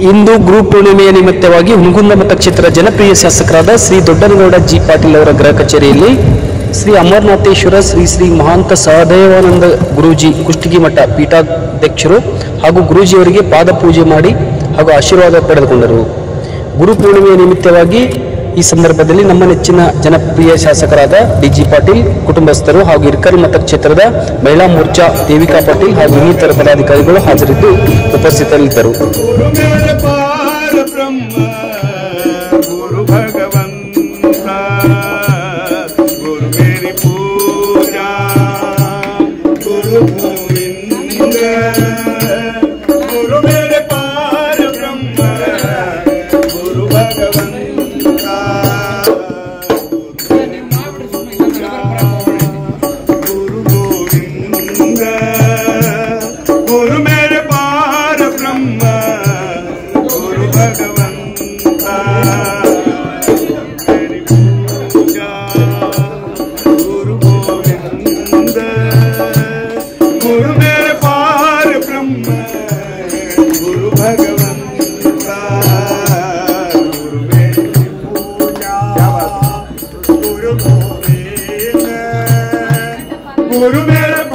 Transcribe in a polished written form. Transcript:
ಇಂದು ಗುರು ಪೂರ್ಣಿಮೆಯ ನಿಮಿತ್ತವಾಗಿ ಹುನಗುಂದ ಮತಕ್ಷೇತ್ರ ಜನಪ್ರಿಯ ಶಾಸಕರಾದ ಶ್ರೀ ದೊಡ್ಡನಗೌಡ ಜಿ ಪಾಟೀಲ್ ಅವರ ಗೃಹ ಕಚೇರಿಯಲ್ಲಿ ಶ್ರೀ ಅಮರನಾಥೇಶ್ವರ ಶ್ರೀ ಶ್ರೀ ಮಹಾಂತ ಸಹದೇವಾನಂದ ಗುರೂಜಿ ಕುಷ್ಟಗಿ ಮಠ ಪೀಠಾಧ್ಯಕ್ಷರು ಹಾಗೂ ಗುರೂಜಿಯವರಿಗೆ ಪಾದ ಪೂಜೆ ಮಾಡಿ ಹಾಗೂ ಆಶೀರ್ವಾದ ಪಡೆದುಕೊಂಡರು. ಗುರು ಪೂರ್ಣಿಮೆಯ ನಿಮಿತ್ತವಾಗಿ ಈ ಸಂದರ್ಭದಲ್ಲಿ ನಮ್ಮ ನೆಚ್ಚಿನ ಜನಪ್ರಿಯ ಶಾಸಕರಾದ ಡಿ.ಜಿ. ಪಾಟೀಲ್ ಕುಟುಂಬಸ್ಥರು ಹಾಗೂ ಇರ್ಕಲ್ ಮತಕ್ಷೇತ್ರದ ಮಹಿಳಾ ಮೋರ್ಚಾ ದೇವಿಕಾ ಪಾಟೀಲ್ ಹಾಗೂ ಇನ್ನಿತರ ಪದಾಧಿಕಾರಿಗಳು ಹಾಜರಿದ್ದು ಉಪಸ್ಥಿತರಿದ್ದರು. गुरु मेरे